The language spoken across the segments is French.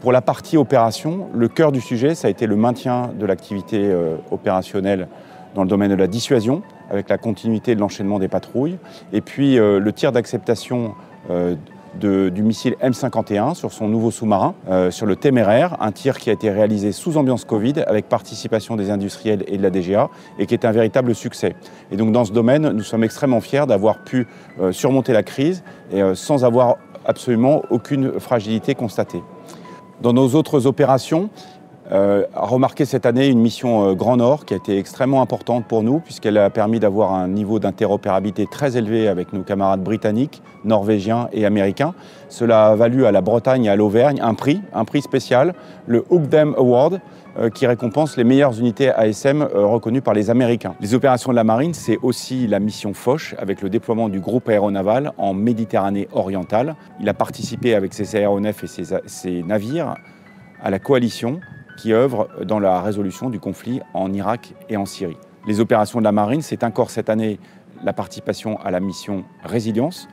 Pour la partie opération, le cœur du sujet, ça a été le maintien de l'activité opérationnelle dans le domaine de la dissuasion, avec la continuité de l'enchaînement des patrouilles, et puis le tir d'acceptation du missile M51 sur son nouveau sous-marin, sur le Téméraire, un tir qui a été réalisé sous ambiance Covid avec participation des industriels et de la DGA et qui est un véritable succès. Et donc dans ce domaine, nous sommes extrêmement fiers d'avoir pu surmonter la crise et sans avoir absolument aucune fragilité constatée. Dans nos autres opérations, remarqué cette année une mission Grand Nord qui a été extrêmement importante pour nous puisqu'elle a permis d'avoir un niveau d'interopérabilité très élevé avec nos camarades britanniques, norvégiens et américains. Cela a valu à la Bretagne et à l'Auvergne un prix spécial, le Hook'em Award, qui récompense les meilleures unités ASM reconnues par les Américains. Les opérations de la Marine, c'est aussi la mission Foch avec le déploiement du groupe aéronaval en Méditerranée orientale. Il a participé avec ses aéronefs et ses navires à la coalition qui œuvre dans la résolution du conflit en Irak et en Syrie. Les opérations de la Marine, c'est encore cette année la participation à la mission Résilience,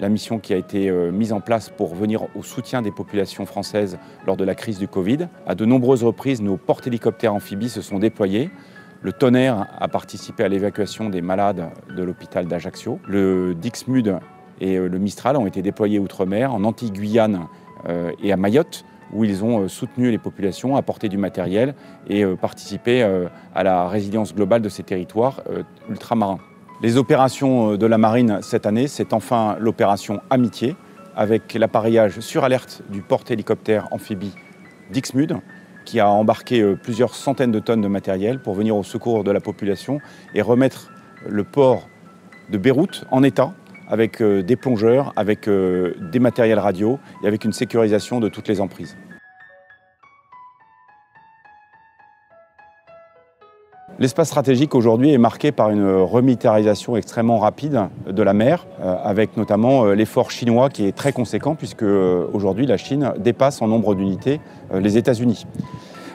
la mission qui a été mise en place pour venir au soutien des populations françaises lors de la crise du Covid. À de nombreuses reprises, nos porte-hélicoptères amphibies se sont déployés. Le Tonnerre a participé à l'évacuation des malades de l'hôpital d'Ajaccio. Le Dixmude et le Mistral ont été déployés outre-mer, en Antilles-Guyane et à Mayotte, où ils ont soutenu les populations, apporté du matériel et participé à la résilience globale de ces territoires ultramarins. Les opérations de la Marine cette année, c'est enfin l'opération Amitié, avec l'appareillage sur alerte du porte-hélicoptère amphibie Dixmude, qui a embarqué plusieurs centaines de tonnes de matériel pour venir au secours de la population et remettre le port de Beyrouth en état, avec des plongeurs, avec des matériels radio et avec une sécurisation de toutes les emprises. L'espace stratégique aujourd'hui est marqué par une remilitarisation extrêmement rapide de la mer, avec notamment l'effort chinois qui est très conséquent puisque aujourd'hui la Chine dépasse en nombre d'unités les États-Unis.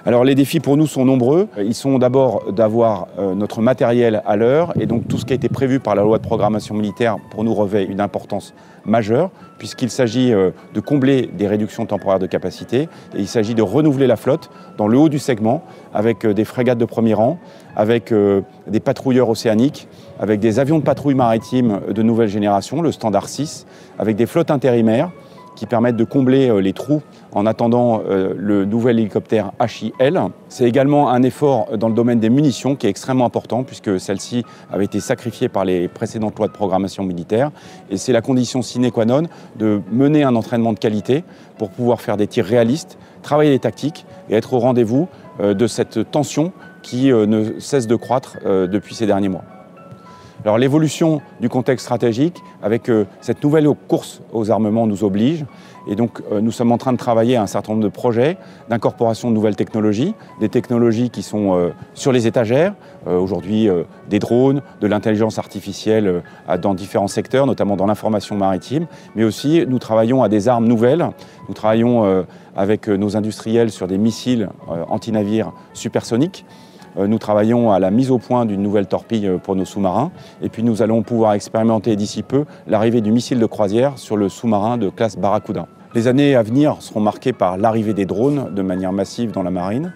Alors les défis pour nous sont nombreux. Ils sont d'abord d'avoir notre matériel à l'heure et donc tout ce qui a été prévu par la loi de programmation militaire pour nous revêt une importance majeure puisqu'il s'agit de combler des réductions temporaires de capacité et il s'agit de renouveler la flotte dans le haut du segment avec des frégates de premier rang, avec des patrouilleurs océaniques, avec des avions de patrouille maritime de nouvelle génération, le Standard 6, avec des flottes intérimaires qui permettent de combler les trous en attendant le nouvel hélicoptère HIL. C'est également un effort dans le domaine des munitions qui est extrêmement important puisque celle-ci avait été sacrifiée par les précédentes lois de programmation militaire et c'est la condition sine qua non de mener un entraînement de qualité pour pouvoir faire des tirs réalistes, travailler les tactiques et être au rendez-vous de cette tension qui ne cesse de croître depuis ces derniers mois. Alors l'évolution du contexte stratégique avec cette nouvelle course aux armements nous oblige et donc nous sommes en train de travailler à un certain nombre de projets d'incorporation de nouvelles technologies, des technologies qui sont sur les étagères, aujourd'hui des drones, de l'intelligence artificielle dans différents secteurs, notamment dans l'information maritime, mais aussi nous travaillons à des armes nouvelles, nous travaillons avec nos industriels sur des missiles anti-navires supersoniques. Nous travaillons à la mise au point d'une nouvelle torpille pour nos sous-marins et puis nous allons pouvoir expérimenter d'ici peu l'arrivée du missile de croisière sur le sous-marin de classe Barracuda. Les années à venir seront marquées par l'arrivée des drones de manière massive dans la marine.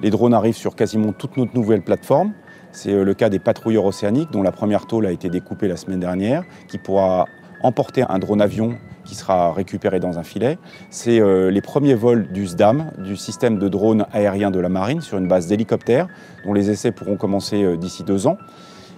Les drones arrivent sur quasiment toutes nos nouvelles plateformes. C'est le cas des patrouilleurs océaniques dont la première tôle a été découpée la semaine dernière, qui pourra emporter un drone avion qui sera récupéré dans un filet. C'est les premiers vols du SDAM, du système de drone aérien de la marine, sur une base d'hélicoptères, dont les essais pourront commencer d'ici 2 ans.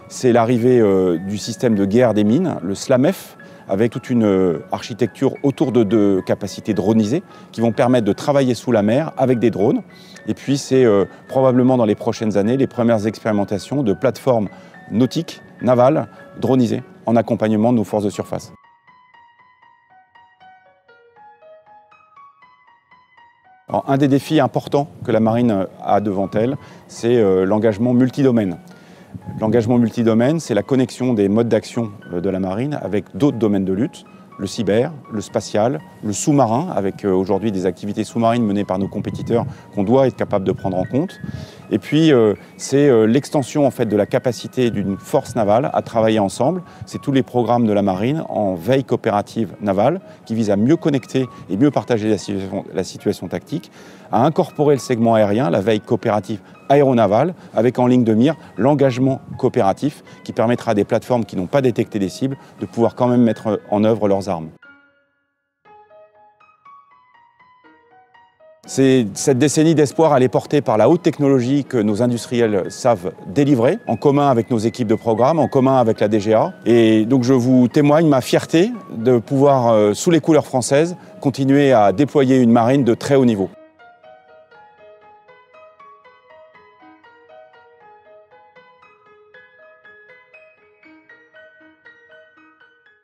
C'est l'arrivée du système de guerre des mines, le SLAMEF, avec toute une architecture autour de 2 capacités dronisées qui vont permettre de travailler sous la mer avec des drones. Et puis c'est probablement dans les prochaines années les premières expérimentations de plateformes nautiques, navales, dronisées, en accompagnement de nos forces de surface. Alors, un des défis importants que la marine a devant elle, c'est l'engagement multidomaine. L'engagement multidomaine, c'est la connexion des modes d'action de la marine avec d'autres domaines de lutte, le cyber, le spatial, le sous-marin, avec aujourd'hui des activités sous-marines menées par nos compétiteurs qu'on doit être capable de prendre en compte. Et puis, c'est l'extension en fait, de la capacité d'une force navale à travailler ensemble. C'est tous les programmes de la marine en veille coopérative navale qui visent à mieux connecter et mieux partager la situation tactique, à incorporer le segment aérien, la veille coopérative aéronavale, avec en ligne de mire l'engagement coopératif qui permettra à des plateformes qui n'ont pas détecté des cibles de pouvoir quand même mettre en œuvre leurs armes. Cette décennie d'espoir, elle est portée par la haute technologie que nos industriels savent délivrer, en commun avec nos équipes de programme, en commun avec la DGA. Et donc je vous témoigne ma fierté de pouvoir, sous les couleurs françaises, continuer à déployer une marine de très haut niveau.